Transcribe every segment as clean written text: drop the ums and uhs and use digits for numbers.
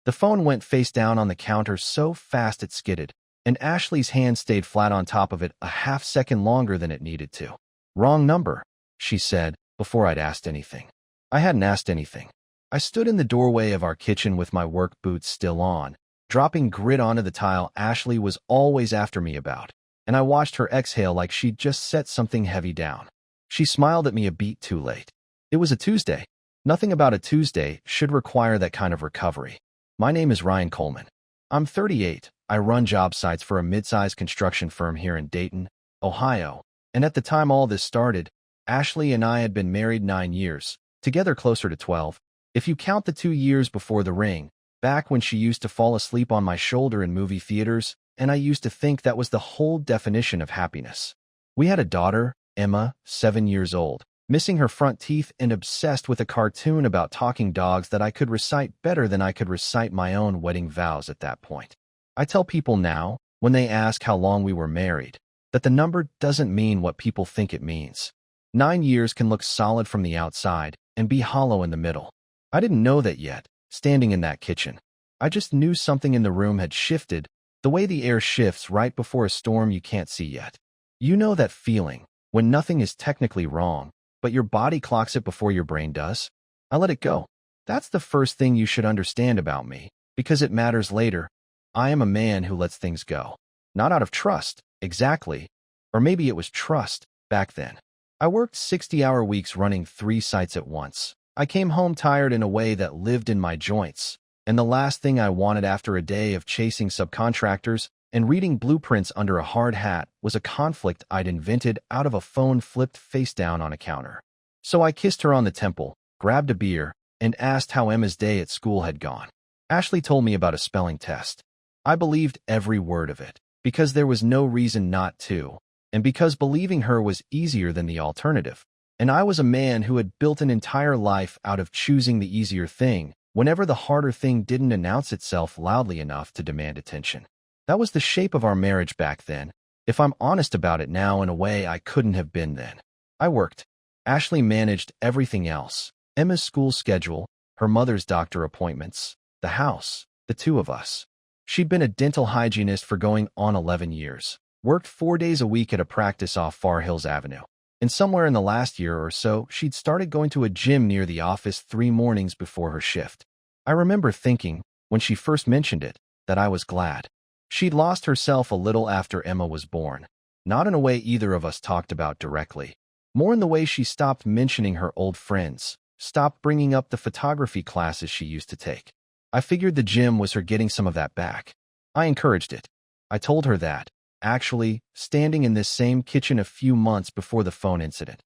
The phone went face down on the counter so fast it skidded, and Ashley's hand stayed flat on top of it a half-second longer than it needed to. "Wrong number," she said, before I'd asked anything. I hadn't asked anything. I stood in the doorway of our kitchen with my work boots still on, dropping grit onto the tile Ashley was always after me about, and I watched her exhale like she'd just set something heavy down. She smiled at me a beat too late. It was a Tuesday. Nothing about a Tuesday should require that kind of recovery. "My name is Ryan Coleman. I'm 38. I run job sites for a mid-sized construction firm here in Dayton, Ohio, and at the time all this started, Ashley and I had been married 9 years, together closer to 12. If you count the 2 years before the ring, back when she used to fall asleep on my shoulder in movie theaters, and I used to think that was the whole definition of happiness. We had a daughter, Emma, 7 years old, missing her front teeth and obsessed with a cartoon about talking dogs that I could recite better than I could recite my own wedding vows at that point. I tell people now, when they ask how long we were married, that the number doesn't mean what people think it means. 9 years can look solid from the outside and be hollow in the middle. I didn't know that yet, standing in that kitchen. I just knew something in the room had shifted, the way the air shifts right before a storm you can't see yet. You know that feeling, when nothing is technically wrong, but your body clocks it before your brain does? I let it go. That's the first thing you should understand about me, because it matters later. I am a man who lets things go. Not out of trust, exactly. Or maybe it was trust, back then. I worked 60-hour weeks running 3 sites at once. I came home tired in a way that lived in my joints, and the last thing I wanted after a day of chasing subcontractors and reading blueprints under a hard hat was a conflict I'd invented out of a phone flipped face down on a counter. So I kissed her on the temple, grabbed a beer, and asked how Emma's day at school had gone. Ashley told me about a spelling test. I believed every word of it, because there was no reason not to, and because believing her was easier than the alternative. And I was a man who had built an entire life out of choosing the easier thing whenever the harder thing didn't announce itself loudly enough to demand attention. That was the shape of our marriage back then, if I'm honest about it now in a way I couldn't have been then. I worked. Ashley managed everything else. Emma's school schedule, her mother's doctor appointments, the house, the two of us. She'd been a dental hygienist for going on 11 years, worked 4 days a week at a practice off Far Hills Avenue. And somewhere in the last year or so, she'd started going to a gym near the office 3 mornings before her shift. I remember thinking, when she first mentioned it, that I was glad. She'd lost herself a little after Emma was born, not in a way either of us talked about directly, more in the way she stopped mentioning her old friends, stopped bringing up the photography classes she used to take. I figured the gym was her getting some of that back. I encouraged it. I told her that, actually, standing in this same kitchen a few months before the phone incident.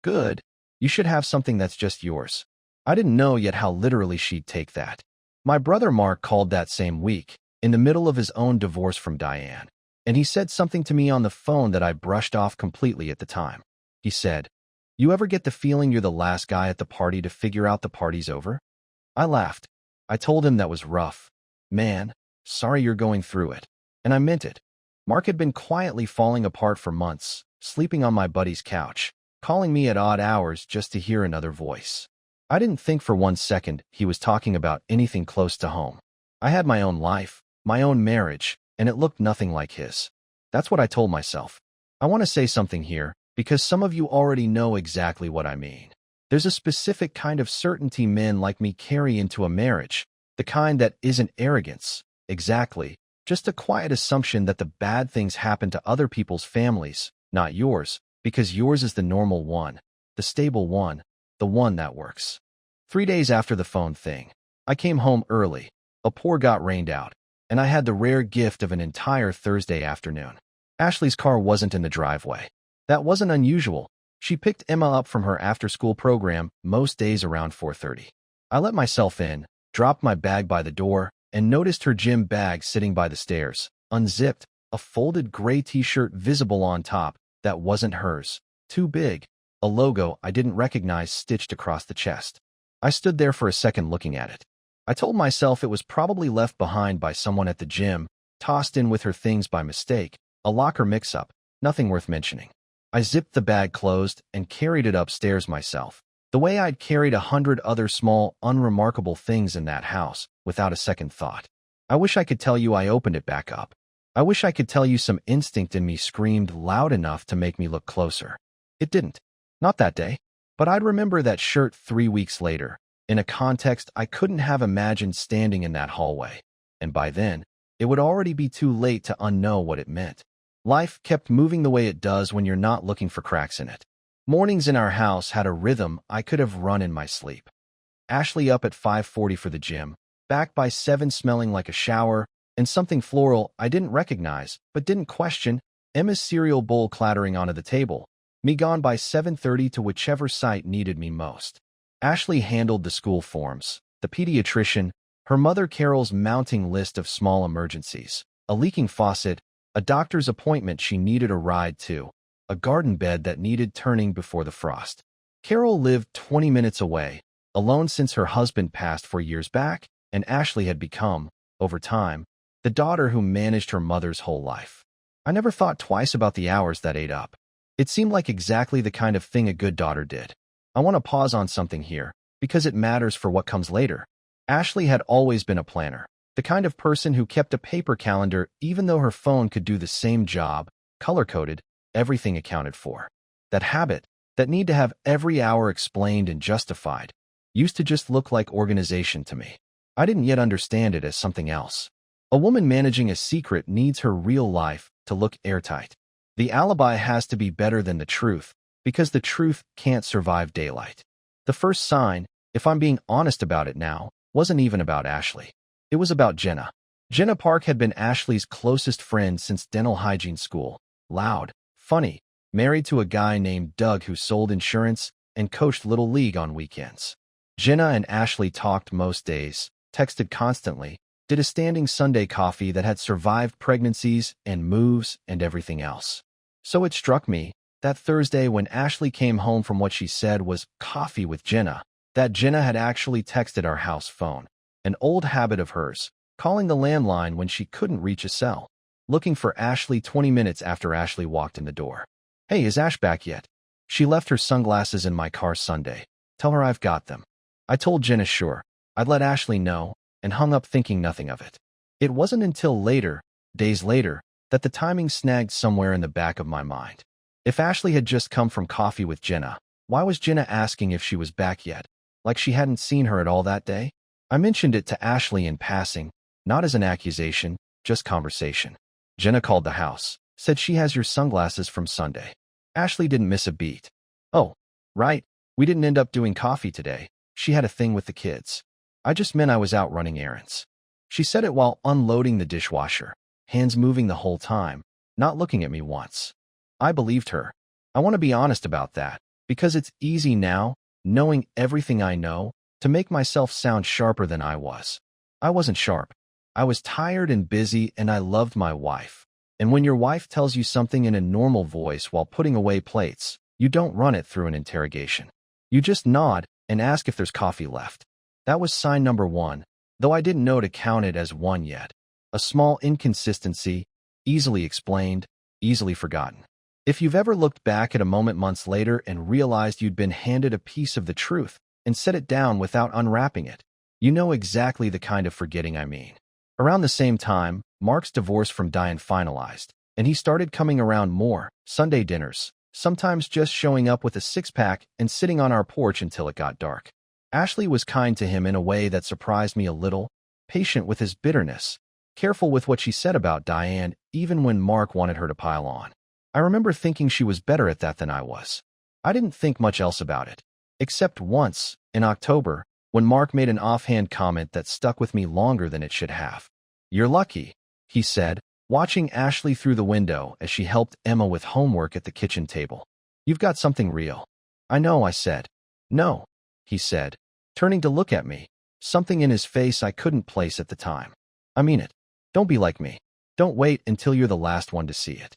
Good. You should have something that's just yours. I didn't know yet how literally she'd take that. My brother Mark called that same week, in the middle of his own divorce from Diane, and he said something to me on the phone that I brushed off completely at the time. He said, "You ever get the feeling you're the last guy at the party to figure out the party's over?" I laughed. I told him that was rough. "Man, sorry you're going through it." And I meant it. Mark had been quietly falling apart for months, sleeping on my buddy's couch, calling me at odd hours just to hear another voice. I didn't think for 1 second he was talking about anything close to home. I had my own life, my own marriage, and it looked nothing like his. That's what I told myself. I want to say something here, because some of you already know exactly what I mean. There's a specific kind of certainty men like me carry into a marriage, the kind that isn't arrogance, exactly, just a quiet assumption that the bad things happen to other people's families, not yours, because yours is the normal one, the stable one, the one that works. 3 days after the phone thing, I came home early. A pour got rained out, and I had the rare gift of an entire Thursday afternoon. Ashley's car wasn't in the driveway. That wasn't unusual. She picked Emma up from her after-school program most days around 4:30. I let myself in, dropped my bag by the door, and noticed her gym bag sitting by the stairs, unzipped, a folded gray t-shirt visible on top that wasn't hers, too big, a logo I didn't recognize stitched across the chest. I stood there for a second looking at it. I told myself it was probably left behind by someone at the gym, tossed in with her things by mistake, a locker mix-up, nothing worth mentioning. I zipped the bag closed and carried it upstairs myself, The way I'd carried 100 other small, unremarkable things in that house without a second thought. I wish I could tell you I opened it back up. I wish I could tell you some instinct in me screamed loud enough to make me look closer. It didn't. Not that day. But I'd remember that shirt 3 weeks later, in a context I couldn't have imagined standing in that hallway. And by then, it would already be too late to unknow what it meant. Life kept moving the way it does when you're not looking for cracks in it. Mornings in our house had a rhythm I could have run in my sleep. Ashley up at 5:40 for the gym, back by 7 smelling like a shower, and something floral I didn't recognize but didn't question, Emma's cereal bowl clattering onto the table, me gone by 7:30 to whichever site needed me most. Ashley handled the school forms, the pediatrician, her mother Carol's mounting list of small emergencies, a leaking faucet, a doctor's appointment she needed a ride to, a garden bed that needed turning before the frost. Carol lived 20 minutes away, alone since her husband passed 4 years back, and Ashley had become, over time, the daughter who managed her mother's whole life. I never thought twice about the hours that ate up. It seemed like exactly the kind of thing a good daughter did. I want to pause on something here, because it matters for what comes later. Ashley had always been a planner, the kind of person who kept a paper calendar even though her phone could do the same job, color-coded, everything accounted for. That habit, that need to have every hour explained and justified, used to just look like organization to me. I didn't yet understand it as something else. A woman managing a secret needs her real life to look airtight. The alibi has to be better than the truth, because the truth can't survive daylight. The first sign, if I'm being honest about it now, wasn't even about Ashley. It was about Jenna. Jenna Park had been Ashley's closest friend since dental hygiene school. Loud, funny, married to a guy named Doug who sold insurance and coached Little League on weekends. Jenna and Ashley talked most days, texted constantly, did a standing Sunday coffee that had survived pregnancies and moves and everything else. So it struck me, that Thursday when Ashley came home from what she said was coffee with Jenna, that Jenna had actually texted our house phone, an old habit of hers, calling the landline when she couldn't reach a cell, looking for Ashley 20 minutes after Ashley walked in the door. Hey, is Ash back yet? She left her sunglasses in my car Sunday. Tell her I've got them. I told Jenna sure, I'd let Ashley know, and hung up thinking nothing of it. It wasn't until later, days later, that the timing snagged somewhere in the back of my mind. If Ashley had just come from coffee with Jenna, why was Jenna asking if she was back yet, like she hadn't seen her at all that day? I mentioned it to Ashley in passing, not as an accusation, just conversation. Jenna called the house, said she has your sunglasses from Sunday. Ashley didn't miss a beat. Oh, right, we didn't end up doing coffee today. She had a thing with the kids. I just meant I was out running errands. She said it while unloading the dishwasher, hands moving the whole time, not looking at me once. I believed her. I want to be honest about that, because it's easy now, knowing everything I know, to make myself sound sharper than I was. I wasn't sharp. I was tired and busy, and I loved my wife. And when your wife tells you something in a normal voice while putting away plates, you don't run it through an interrogation. You just nod and ask if there's coffee left. That was sign number 1, though I didn't know to count it as one yet. A small inconsistency, easily explained, easily forgotten. If you've ever looked back at a moment months later and realized you'd been handed a piece of the truth and set it down without unwrapping it, you know exactly the kind of forgetting I mean. Around the same time, Mark's divorce from Diane finalized, and he started coming around more, Sunday dinners, sometimes just showing up with a six-pack and sitting on our porch until it got dark. Ashley was kind to him in a way that surprised me a little, patient with his bitterness, careful with what she said about Diane even when Mark wanted her to pile on. I remember thinking she was better at that than I was. I didn't think much else about it, except once, in October, when Mark made an offhand comment that stuck with me longer than it should have. "You're lucky," he said, watching Ashley through the window as she helped Emma with homework at the kitchen table. "You've got something real." "I know," I said. "No," he said, turning to look at me, something in his face I couldn't place at the time. "I mean it. Don't be like me. Don't wait until you're the last one to see it."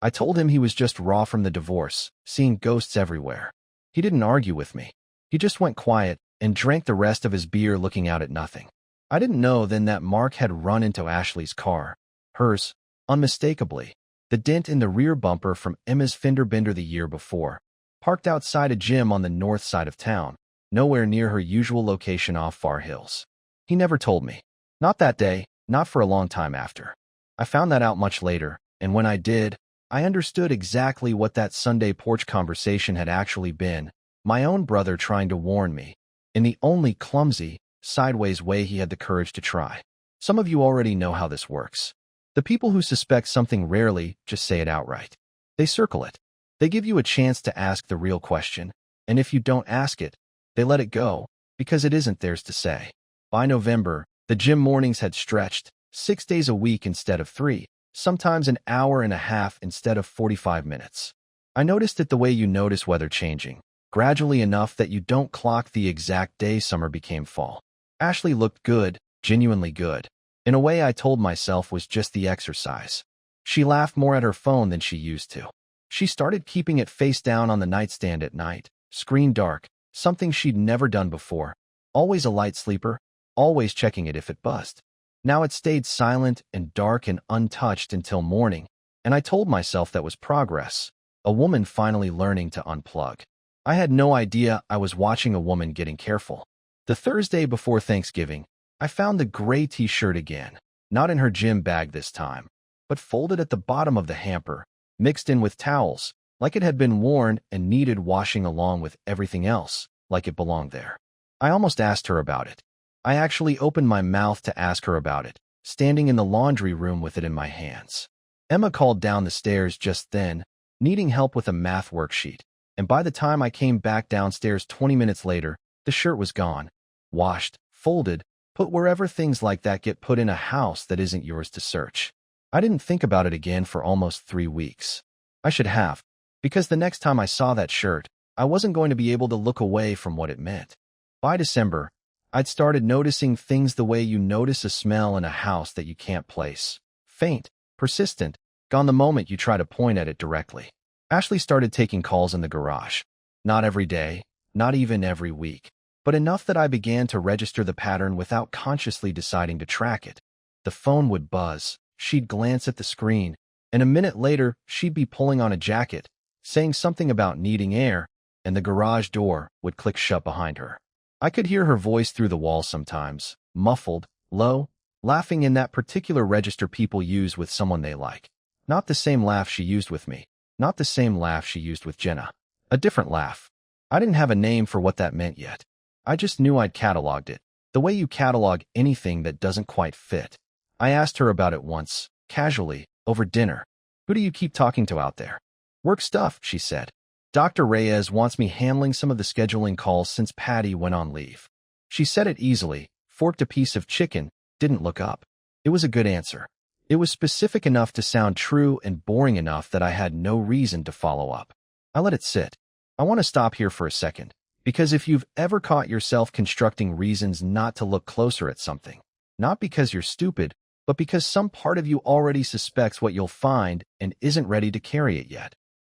I told him he was just raw from the divorce, seeing ghosts everywhere. He didn't argue with me. He just went quiet and drank the rest of his beer looking out at nothing. I didn't know then that Mark had run into Ashley's car. Hers, unmistakably. The dent in the rear bumper from Emma's fender bender the year before. parked outside a gym on the north side of town, nowhere near her usual location off Far Hills. He never told me. Not that day, not for a long time after. I found that out much later, and when I did, I understood exactly what that Sunday porch conversation had actually been, my own brother trying to warn me, in the only clumsy, sideways way he had the courage to try. Some of you already know how this works. The people who suspect something rarely just say it outright. They circle it. They give you a chance to ask the real question, and if you don't ask it, they let it go, because it isn't theirs to say. By November, the gym mornings had stretched, 6 days a week instead of 3, sometimes an hour and a half instead of 45 minutes. I noticed it the way you notice weather changing, gradually enough that you don't clock the exact day summer became fall. Ashley looked good, genuinely good, in a way I told myself was just the exercise. She laughed more at her phone than she used to. She started keeping it face down on the nightstand at night, screen dark, something she'd never done before. Always a light sleeper, always checking it if it buzzed. Now it stayed silent and dark and untouched until morning, and I told myself that was progress, a woman finally learning to unplug. I had no idea I was watching a woman getting careful. The Thursday before Thanksgiving, I found the gray t-shirt again, not in her gym bag this time, but folded at the bottom of the hamper, mixed in with towels, like it had been worn and needed washing along with everything else, like it belonged there. I almost asked her about it. I actually opened my mouth to ask her about it, standing in the laundry room with it in my hands. Emma called down the stairs just then, needing help with a math worksheet, and by the time I came back downstairs 20 minutes later, the shirt was gone, washed, folded, put wherever things like that get put in a house that isn't yours to search. I didn't think about it again for almost 3 weeks. I should have, because the next time I saw that shirt, I wasn't going to be able to look away from what it meant. By December, I'd started noticing things the way you notice a smell in a house that you can't place. Faint, persistent, gone the moment you try to point at it directly. Ashley started taking calls in the garage. Not every day, not even every week, but enough that I began to register the pattern without consciously deciding to track it. The phone would buzz, she'd glance at the screen, and a minute later, she'd be pulling on a jacket, saying something about needing air, and the garage door would click shut behind her. I could hear her voice through the wall sometimes, muffled, low, laughing in that particular register people use with someone they like. Not the same laugh she used with me, not the same laugh she used with Jenna. A different laugh. I didn't have a name for what that meant yet. I just knew I'd cataloged it, the way you catalog anything that doesn't quite fit. I asked her about it once, casually, over dinner. Who do you keep talking to out there? Work stuff, she said. Dr. Reyes wants me handling some of the scheduling calls since Patty went on leave. She said it easily, forked a piece of chicken, didn't look up. It was a good answer. It was specific enough to sound true and boring enough that I had no reason to follow up. I let it sit. I want to stop here for a second, because if you've ever caught yourself constructing reasons not to look closer at something, not because you're stupid, but because some part of you already suspects what you'll find and isn't ready to carry it yet.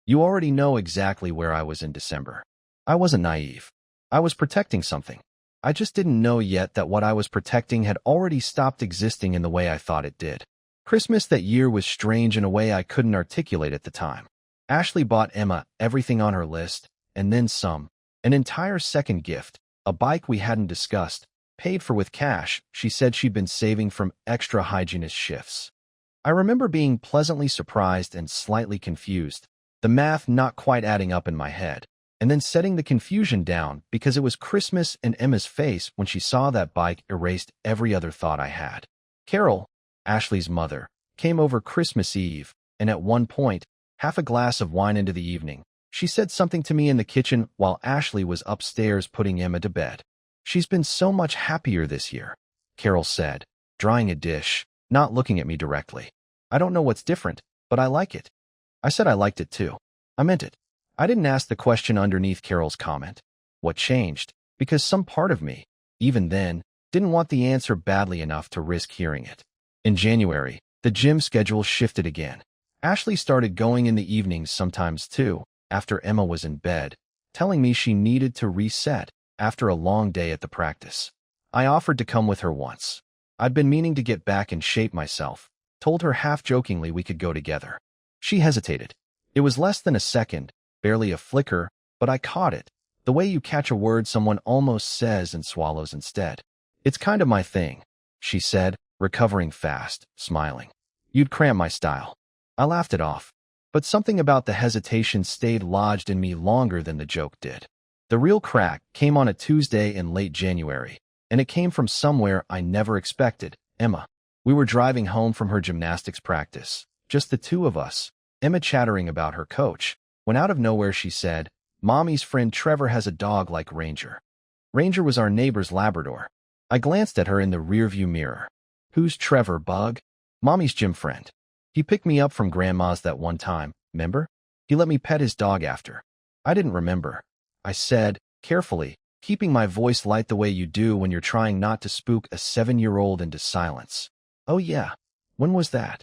You already know exactly where I was in December. I wasn't naive. I was protecting something. I just didn't know yet that what I was protecting had already stopped existing in the way I thought it did. Christmas that year was strange in a way I couldn't articulate at the time. Ashley bought Emma everything on her list, and then some. An entire second gift, a bike we hadn't discussed, paid for with cash she said she'd been saving from extra hygienist shifts. I remember being pleasantly surprised and slightly confused, the math not quite adding up in my head, and then setting the confusion down because it was Christmas and Emma's face when she saw that bike erased every other thought I had. Carol, Ashley's mother, came over Christmas Eve, and at one point, half a glass of wine into the evening, she said something to me in the kitchen while Ashley was upstairs putting Emma to bed. She's been so much happier this year, Carol said, drying a dish, not looking at me directly. I don't know what's different, but I like it. I said I liked it too. I meant it. I didn't ask the question underneath Carol's comment. What changed? Because some part of me, even then, didn't want the answer badly enough to risk hearing it. In January, the gym schedule shifted again. Ashley started going in the evenings sometimes too, after Emma was in bed, telling me she needed to reset after a long day at the practice. I offered to come with her once. I'd been meaning to get back in shape myself, told her half-jokingly we could go together. She hesitated. It was less than a second, barely a flicker, but I caught it. The way you catch a word someone almost says and swallows instead. It's kind of my thing, she said, recovering fast, smiling. You'd cramp my style. I laughed it off. But something about the hesitation stayed lodged in me longer than the joke did. The real crack came on a Tuesday in late January, and it came from somewhere I never expected, Emma. We were driving home from her gymnastics practice, just the two of us, Emma chattering about her coach, when out of nowhere she said, "Mommy's friend Trevor has a dog like Ranger." Ranger was our neighbor's Labrador. I glanced at her in the rearview mirror. Who's Trevor, Bug? Mommy's gym friend. He picked me up from Grandma's that one time, remember? He let me pet his dog after. I didn't remember, I said, carefully, keeping my voice light the way you do when you're trying not to spook a 7-year-old into silence. Oh yeah. When was that?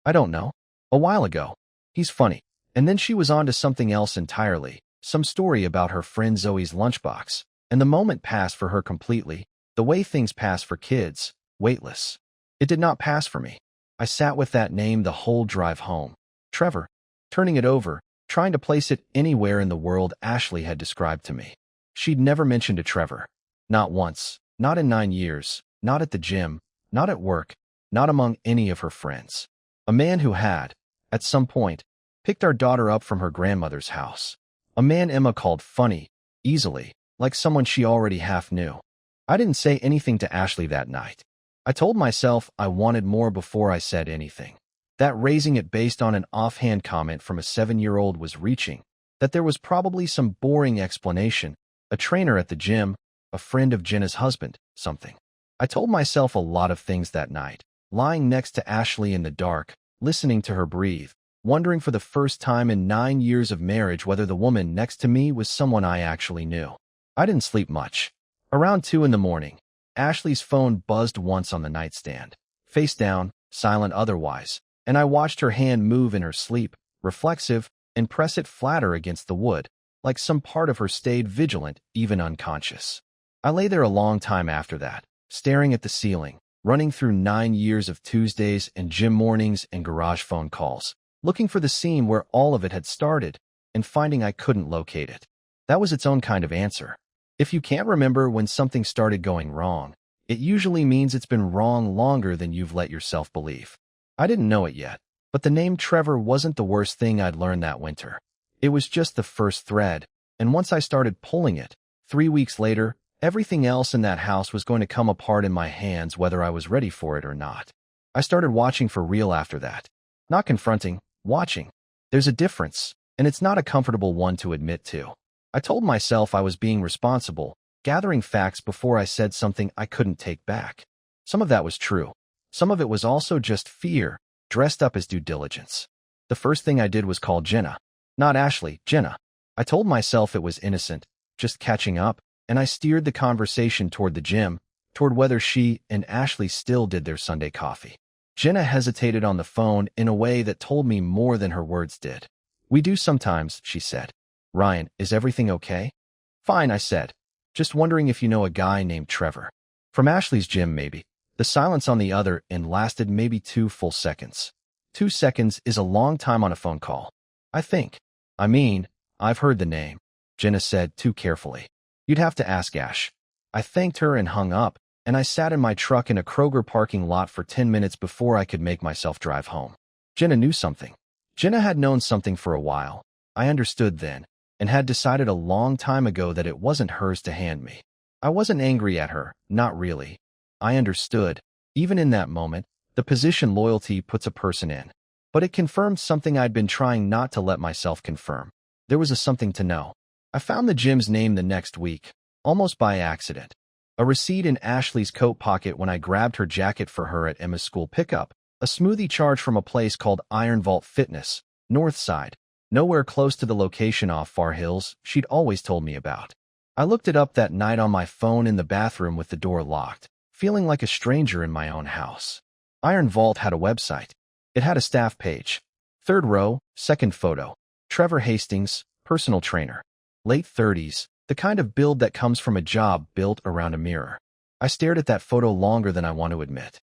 I don't know. A while ago. He's funny. And then she was on to something else entirely, some story about her friend Zoe's lunchbox, and the moment passed for her completely, the way things pass for kids, weightless. It did not pass for me. I sat with that name the whole drive home. Trevor. Turning it over, trying to place it anywhere in the world Ashley had described to me. She'd never mentioned a Trevor. Not once. Not in 9 years. Not at the gym. Not at work. Not among any of her friends. A man who had, at some point, picked our daughter up from her grandmother's house. A man Emma called funny, easily, like someone she already half knew. I didn't say anything to Ashley that night. I told myself I wanted more before I said anything. That raising it based on an offhand comment from a 7-year-old was reaching, that there was probably some boring explanation, a trainer at the gym, a friend of Jenna's husband, something. I told myself a lot of things that night, lying next to Ashley in the dark, listening to her breathe, wondering for the first time in 9 years of marriage whether the woman next to me was someone I actually knew. I didn't sleep much. Around 2 in the morning, Ashley's phone buzzed once on the nightstand, face down, silent otherwise, and I watched her hand move in her sleep, reflexive, and press it flatter against the wood, like some part of her stayed vigilant, even unconscious. I lay there a long time after that, staring at the ceiling, running through 9 years of Tuesdays and gym mornings and garage phone calls, looking for the scene where all of it had started, and finding I couldn't locate it. That was its own kind of answer. If you can't remember when something started going wrong, it usually means it's been wrong longer than you've let yourself believe. I didn't know it yet, but the name Trevor wasn't the worst thing I'd learned that winter. It was just the first thread, and once I started pulling it, 3 weeks later, everything else in that house was going to come apart in my hands whether I was ready for it or not. I started watching for real after that. Not confronting, watching. There's a difference, and it's not a comfortable one to admit to. I told myself I was being responsible, gathering facts before I said something I couldn't take back. Some of that was true. Some of it was also just fear, dressed up as due diligence. The first thing I did was call Jenna. Not Ashley, Jenna. I told myself it was innocent, just catching up, and I steered the conversation toward the gym, toward whether she and Ashley still did their Sunday coffee. Jenna hesitated on the phone in a way that told me more than her words did. "We do sometimes," she said. "Ryan, is everything okay?" "Fine," I said. "Just wondering if you know a guy named Trevor." "From Ashley's gym, maybe." The silence on the other end lasted maybe 2 full seconds. 2 seconds is a long time on a phone call. I think. I mean, I've heard the name, Jenna said too carefully. "You'd have to ask Ash." I thanked her and hung up, and I sat in my truck in a Kroger parking lot for 10 minutes before I could make myself drive home. Jenna knew something. Jenna had known something for a while. I understood then, and had decided a long time ago that it wasn't hers to hand me. I wasn't angry at her, not really. I understood, even in that moment, the position loyalty puts a person in. But it confirmed something I'd been trying not to let myself confirm. There was a something to know. I found the gym's name the next week, almost by accident. A receipt in Ashley's coat pocket when I grabbed her jacket for her at Emma's school pickup, a smoothie charge from a place called Iron Vault Fitness, North Side, nowhere close to the location off Far Hills she'd always told me about. I looked it up that night on my phone in the bathroom with the door locked, feeling like a stranger in my own house. Iron Vault had a website. It had a staff page. 3rd row, 2nd photo. Trevor Hastings, personal trainer. Late 30s, the kind of build that comes from a job built around a mirror. I stared at that photo longer than I want to admit.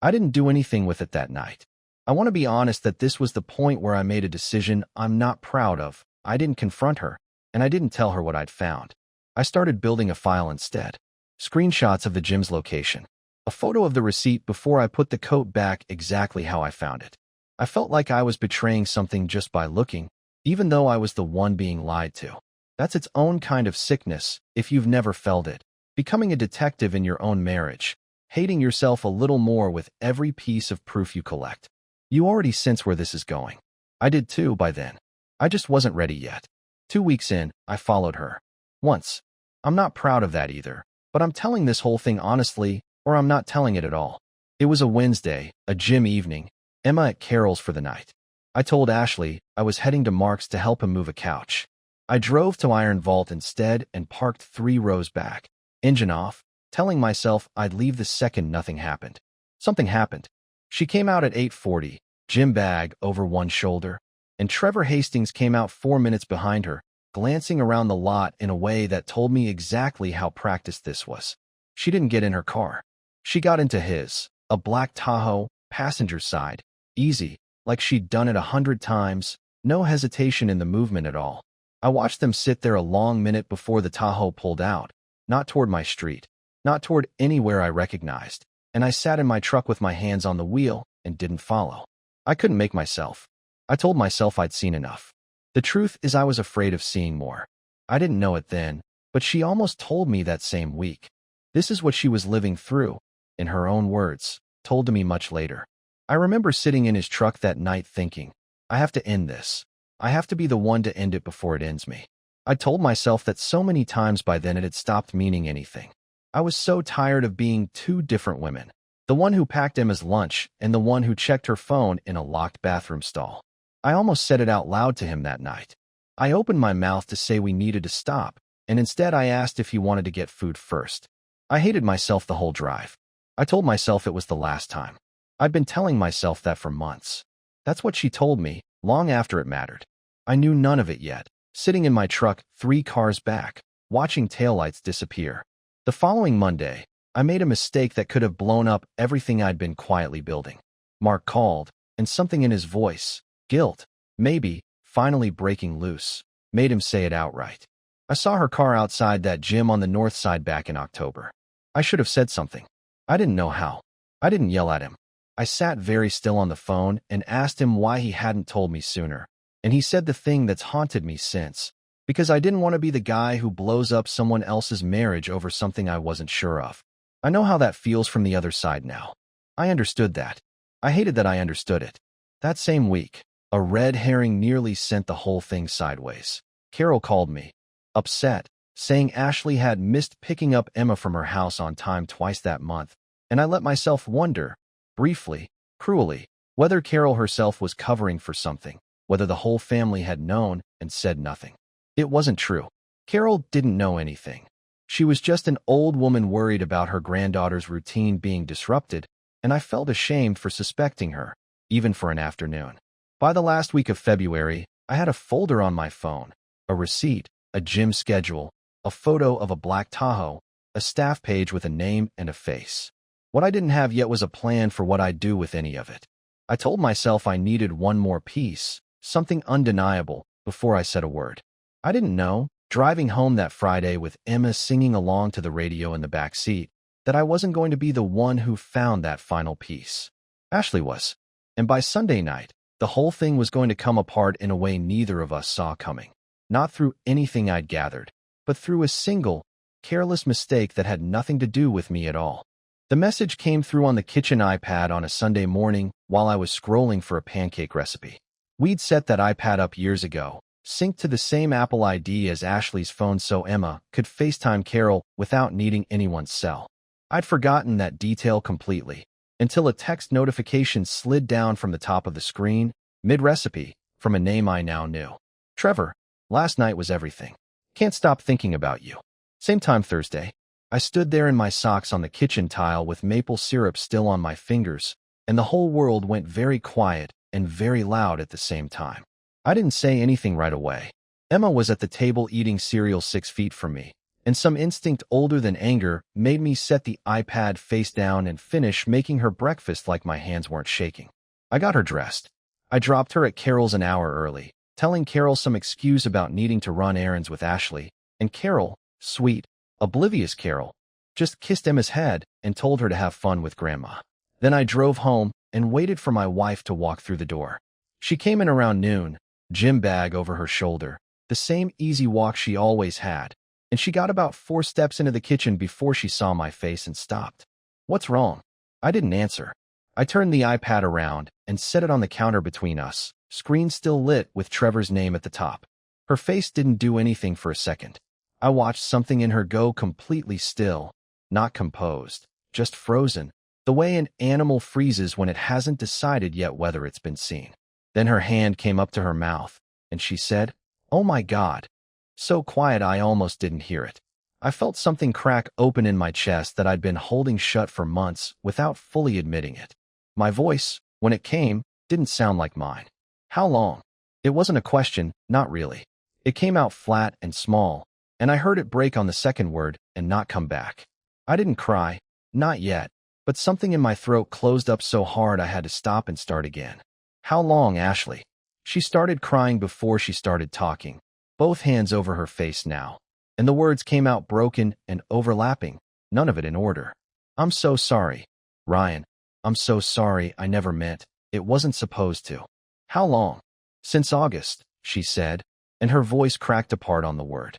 I didn't do anything with it that night. I want to be honest that this was the point where I made a decision I'm not proud of. I didn't confront her. and I didn't tell her what I'd found. I started building a file instead. Screenshots of the gym's location. A photo of the receipt before I put the coat back exactly how I found it. I felt like I was betraying something just by looking, even though I was the one being lied to. That's its own kind of sickness, if you've never felt it. Becoming a detective in your own marriage. Hating yourself a little more with every piece of proof you collect. You already sense where this is going. I did too by then. I just wasn't ready yet. 2 weeks in, I followed her. Once. I'm not proud of that either, but I'm telling this whole thing honestly, or I'm not telling it at all. It was a Wednesday, a gym evening, Emma at Carol's for the night. I told Ashley I was heading to Mark's to help him move a couch. I drove to Iron Vault instead and parked 3 rows back, engine off, telling myself I'd leave the second nothing happened. Something happened. She came out at 8:40, gym bag over one shoulder, and Trevor Hastings came out 4 minutes behind her, glancing around the lot in a way that told me exactly how practiced this was. She didn't get in her car. She got into his, a black Tahoe, passenger side, easy, like she'd done it 100 times, no hesitation in the movement at all. I watched them sit there a long minute before the Tahoe pulled out, not toward my street, not toward anywhere I recognized, and I sat in my truck with my hands on the wheel and didn't follow. I couldn't make myself. I told myself I'd seen enough. The truth is I was afraid of seeing more. I didn't know it then, but she almost told me that same week. This is what she was living through, in her own words, told to me much later. I remember sitting in his truck that night thinking, I have to end this. I have to be the one to end it before it ends me. I told myself that so many times by then it had stopped meaning anything. I was so tired of being 2 different women. The one who packed Emma's lunch and the one who checked her phone in a locked bathroom stall. I almost said it out loud to him that night. I opened my mouth to say we needed to stop, and instead I asked if he wanted to get food first. I hated myself the whole drive. I told myself it was the last time. I'd been telling myself that for months. That's what she told me, long after it mattered. I knew none of it yet, sitting in my truck 3 cars back, watching taillights disappear. The following Monday, I made a mistake that could have blown up everything I'd been quietly building. Mark called, and something in his voice, guilt, maybe, finally breaking loose, made him say it outright. I saw her car outside that gym on the north side back in October. I should have said something. I didn't know how. I didn't yell at him. I sat very still on the phone and asked him why he hadn't told me sooner. And he said the thing that's haunted me since. Because I didn't want to be the guy who blows up someone else's marriage over something I wasn't sure of. I know how that feels from the other side now. I understood that. I hated that I understood it. That same week, a red herring nearly sent the whole thing sideways. Carol called me, upset, saying Ashley had missed picking up Emma from her house on time twice that month, and I let myself wonder, briefly, cruelly, whether Carol herself was covering for something, whether the whole family had known and said nothing. It wasn't true. Carol didn't know anything. She was just an old woman worried about her granddaughter's routine being disrupted, and I felt ashamed for suspecting her, even for an afternoon. By the last week of February, I had a folder on my phone, a receipt, a gym schedule, a photo of a black Tahoe, a staff page with a name and a face. What I didn't have yet was a plan for what I'd do with any of it. I told myself I needed one more piece, something undeniable, before I said a word. I didn't know, driving home that Friday with Emma singing along to the radio in the back seat, that I wasn't going to be the one who found that final piece. Ashley was. And by Sunday night, the whole thing was going to come apart in a way neither of us saw coming. Not through anything I'd gathered, but through a single, careless mistake that had nothing to do with me at all. The message came through on the kitchen iPad on a Sunday morning while I was scrolling for a pancake recipe. We'd set that iPad up years ago, synced to the same Apple ID as Ashley's phone so Emma could FaceTime Carol without needing anyone's cell. I'd forgotten that detail completely, until a text notification slid down from the top of the screen, mid-recipe, from a name I now knew. Trevor, last night was everything. Can't stop thinking about you. Same time Thursday. I stood there in my socks on the kitchen tile with maple syrup still on my fingers, and the whole world went very quiet and very loud at the same time. I didn't say anything right away. Emma was at the table eating cereal 6 feet from me, and some instinct older than anger made me set the iPad face down and finish making her breakfast like my hands weren't shaking. I got her dressed. I dropped her at Carol's an hour early, telling Carol some excuse about needing to run errands with Ashley, and Carol, sweet, oblivious Carol, just kissed Emma's head and told her to have fun with Grandma. Then I drove home and waited for my wife to walk through the door. She came in around noon, gym bag over her shoulder, the same easy walk she always had, and she got about 4 steps into the kitchen before she saw my face and stopped. "What's wrong?" I didn't answer. I turned the iPad around and set it on the counter between us, screen still lit with Trevor's name at the top. Her face didn't do anything for a second. I watched something in her go completely still, not composed, just frozen, the way an animal freezes when it hasn't decided yet whether it's been seen. Then her hand came up to her mouth, and she said, "Oh my God." So quiet I almost didn't hear it. I felt something crack open in my chest that I'd been holding shut for months without fully admitting it. My voice, when it came, didn't sound like mine. "How long?" It wasn't a question, not really. It came out flat and small, and I heard it break on the second word and not come back. I didn't cry, not yet, but something in my throat closed up so hard I had to stop and start again. "How long, Ashley?" She started crying before she started talking, both hands over her face now, and the words came out broken and overlapping, none of it in order. "I'm so sorry, Ryan. I'm so sorry, I never meant. It wasn't supposed to." "How long?" "Since August," she said, and her voice cracked apart on the word.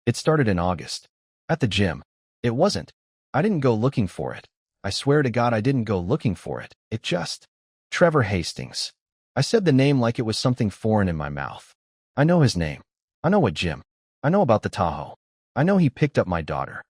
"It started in August. At the gym." "It wasn't. I didn't go looking for it. I swear to God I didn't go looking for it. It just—" "Trevor Hastings." I said the name like it was something foreign in my mouth. "I know his name. I know what gym. I know about the Tahoe. I know he picked up my daughter."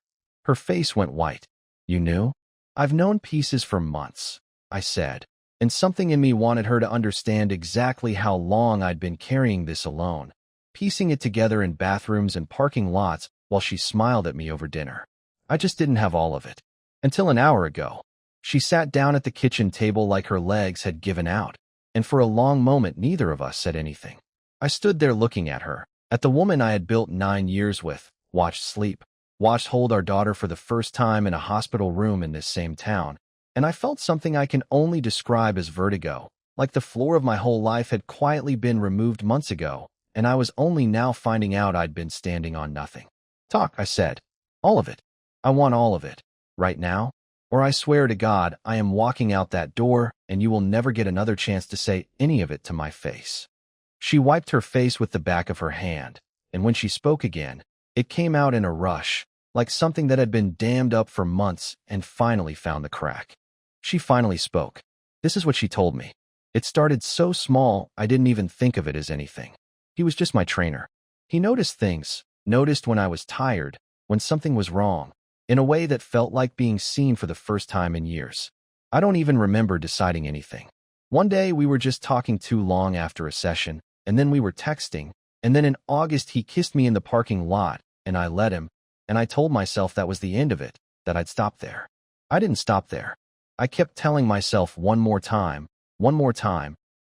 Her face went white. "You knew?" "I've known pieces for months," I said, and something in me wanted her to understand exactly how long I'd been carrying this alone, piecing it together in bathrooms and parking lots while she smiled at me over dinner. I just didn't have all of it. Until an hour ago. She sat down at the kitchen table like her legs had given out, and for a long moment neither of us said anything. I stood there looking at her, at the woman I had built 9 years with, watched sleep, watched hold our daughter for the first time in a hospital room in this same town, and I felt something I can only describe as vertigo, like the floor of my whole life had quietly been removed months ago, and I was only now finding out I'd been standing on nothing. "Talk," I said. "All of it. I want all of it. Right now, or I swear to God I am walking out that door and you will never get another chance to say any of it to my face." She wiped her face with the back of her hand, and when she spoke again, it came out in a rush, like something that had been dammed up for months and finally found the crack. She finally spoke. This is what she told me. It started so small I didn't even think of it as anything. He was just my trainer. He noticed things, noticed when I was tired, when something was wrong, in a way that felt like being seen for the first time in years. I don't even remember deciding anything. One day we were just talking too long after a session, and then we were texting, and then in August he kissed me in the parking lot, and I let him, and I told myself that was the end of it, that I'd stop there. I didn't stop there. I kept telling myself one more time,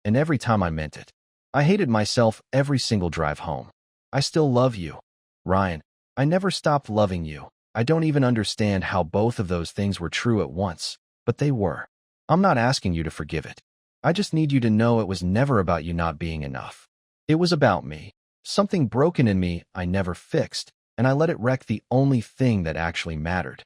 and every time I meant it. I hated myself every single drive home. "I still love you, Ryan. I never stopped loving you. I don't even understand how both of those things were true at once, but they were. I'm not asking you to forgive it. I just need you to know it was never about you not being enough. It was about me, something broken in me I never fixed, and I let it wreck the only thing that actually mattered."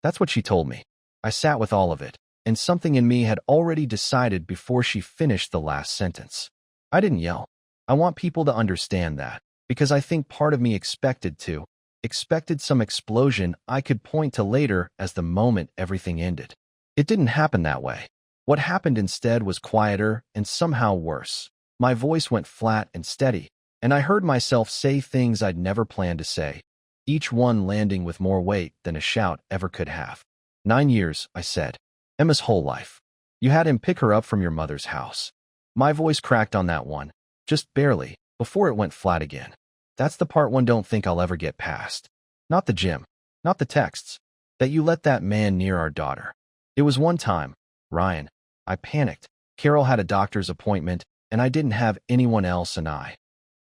That's what she told me. I sat with all of it, and something in me had already decided before she finished the last sentence. I didn't yell. I want people to understand that, because I think part of me expected some explosion I could point to later as the moment everything ended. It didn't happen that way. What happened instead was quieter and somehow worse. My voice went flat and steady, and I heard myself say things I'd never planned to say, each one landing with more weight than a shout ever could have. 9 years, I said. Emma's whole life. You had him pick her up from your mother's house. My voice cracked on that one, just barely, before it went flat again. That's the part one don't think I'll ever get past. Not the gym, not the texts, that you let that man near our daughter. It was one time, Ryan. I panicked. Carol had a doctor's appointment, and I didn't have anyone else and I.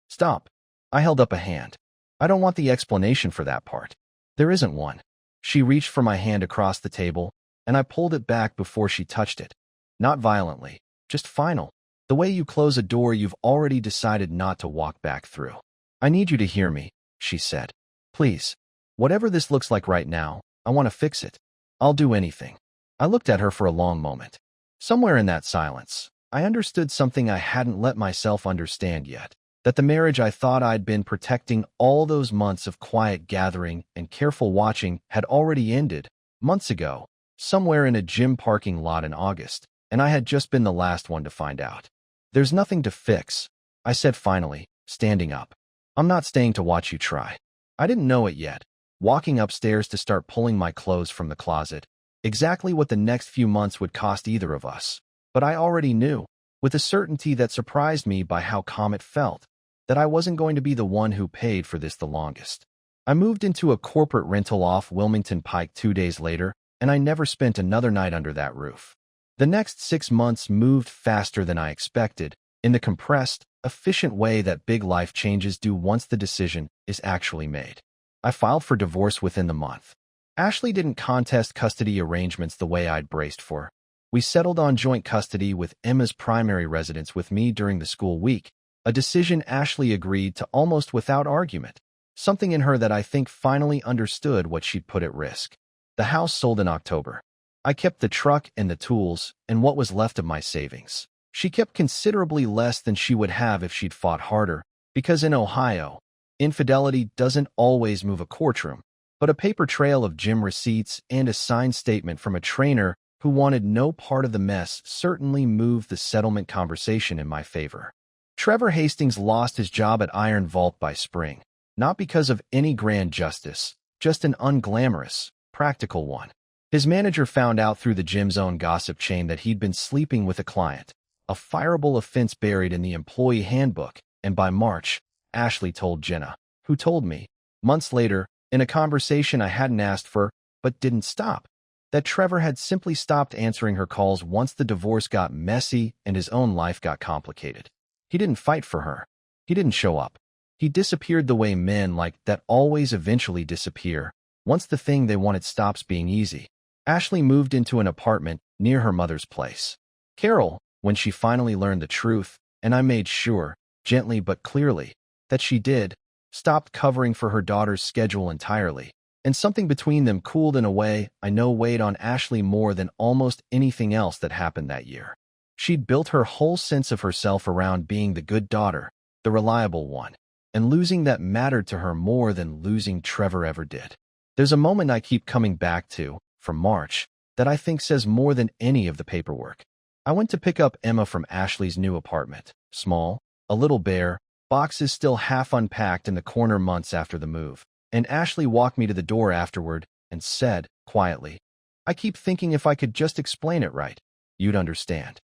Stop. I held up a hand. I don't want the explanation for that part. There isn't one. She reached for my hand across the table, and I pulled it back before she touched it. Not violently, just final. The way you close a door you've already decided not to walk back through. I need you to hear me, she said. Please. Whatever this looks like right now, I want to fix it. I'll do anything. I looked at her for a long moment. Somewhere in that silence, I understood something I hadn't let myself understand yet. That the marriage I thought I'd been protecting all those months of quiet gathering and careful watching had already ended, months ago, somewhere in a gym parking lot in August, and I had just been the last one to find out. There's nothing to fix, I said finally, standing up. I'm not staying to watch you try. I didn't know it yet, walking upstairs to start pulling my clothes from the closet, exactly what the next few months would cost either of us. But I already knew, with a certainty that surprised me by how calm it felt, that I wasn't going to be the one who paid for this the longest. I moved into a corporate rental off Wilmington Pike 2 days later, and I never spent another night under that roof. The next 6 months moved faster than I expected, in the compressed, efficient way that big life changes do once the decision is actually made. I filed for divorce within the month. Ashley didn't contest custody arrangements the way I'd braced for. We settled on joint custody with Emma's primary residence with me during the school week, a decision Ashley agreed to almost without argument, something in her that I think finally understood what she'd put at risk. The house sold in October. I kept the truck and the tools and what was left of my savings. She kept considerably less than she would have if she'd fought harder, because in Ohio, infidelity doesn't always move a courtroom, but a paper trail of gym receipts and a signed statement from a trainer who wanted no part of the mess certainly moved the settlement conversation in my favor. Trevor Hastings lost his job at Iron Vault by spring, not because of any grand justice, just an unglamorous, practical one. His manager found out through the gym's own gossip chain that he'd been sleeping with a client, a fireable offense buried in the employee handbook, and by March, Ashley told Jenna, who told me, months later, in a conversation I hadn't asked for, but didn't stop, that Trevor had simply stopped answering her calls once the divorce got messy and his own life got complicated. He didn't fight for her. He didn't show up. He disappeared the way men like that always eventually disappear, once the thing they wanted stops being easy. Ashley moved into an apartment near her mother's place. Carol, when she finally learned the truth, and I made sure, gently but clearly, that she did, stopped covering for her daughter's schedule entirely, and something between them cooled in a way I know weighed on Ashley more than almost anything else that happened that year. She'd built her whole sense of herself around being the good daughter, the reliable one, and losing that mattered to her more than losing Trevor ever did. There's a moment I keep coming back to, from March, that I think says more than any of the paperwork. I went to pick up Emma from Ashley's new apartment, small, a little bare, boxes still half unpacked in the corner months after the move, and Ashley walked me to the door afterward and said, quietly, I keep thinking if I could just explain it right, you'd understand.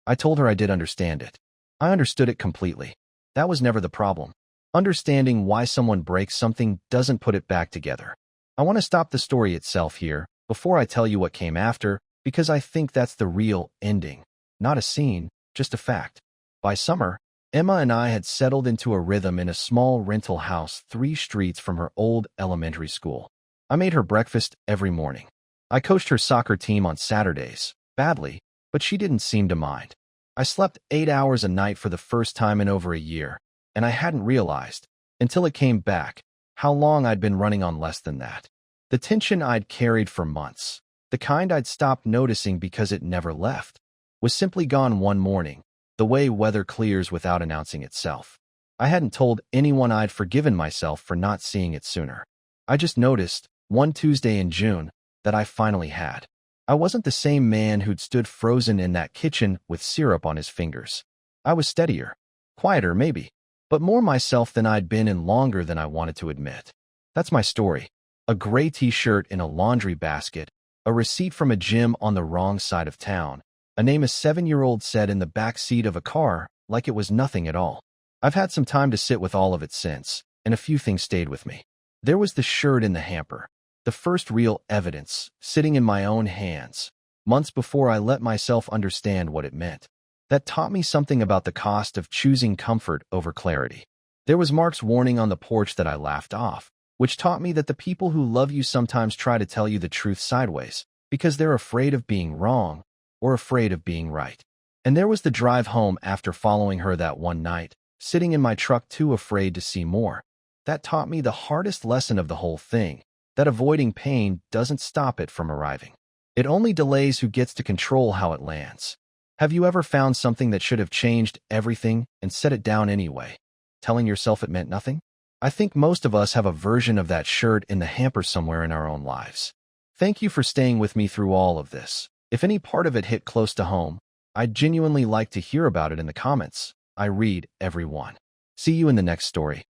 I told her I did understand it. I understood it completely. That was never the problem. Understanding why someone breaks something doesn't put it back together. I want to stop the story itself here, before I tell you what came after, because I think that's the real ending. Not a scene, just a fact. By summer, Emma and I had settled into a rhythm in a small rental house 3 streets from her old elementary school. I made her breakfast every morning. I coached her soccer team on Saturdays, badly, but she didn't seem to mind. I slept 8 hours a night for the first time in over a year, and I hadn't realized, until it came back, how long I'd been running on less than that. The tension I'd carried for months, the kind I'd stopped noticing because it never left, was simply gone one morning, the way weather clears without announcing itself. I hadn't told anyone I'd forgiven myself for not seeing it sooner. I just noticed, one Tuesday in June, that I finally had. I wasn't the same man who'd stood frozen in that kitchen with syrup on his fingers. I was steadier, quieter maybe, but more myself than I'd been in longer than I wanted to admit. That's my story. A gray t-shirt in a laundry basket, a receipt from a gym on the wrong side of town, a name a 7-year-old said in the back seat of a car like it was nothing at all. I've had some time to sit with all of it since, and a few things stayed with me. There was the shirt in the hamper, the first real evidence, sitting in my own hands, months before I let myself understand what it meant. That taught me something about the cost of choosing comfort over clarity. There was Mark's warning on the porch that I laughed off, which taught me that the people who love you sometimes try to tell you the truth sideways, because they're afraid of being wrong or afraid of being right. And there was the drive home after following her that one night, sitting in my truck too afraid to see more. That taught me the hardest lesson of the whole thing, that avoiding pain doesn't stop it from arriving. It only delays who gets to control how it lands. Have you ever found something that should have changed everything and set it down anyway, telling yourself it meant nothing? I think most of us have a version of that shirt in the hamper somewhere in our own lives. Thank you for staying with me through all of this. If any part of it hit close to home, I'd genuinely like to hear about it in the comments. I read every one. See you in the next story.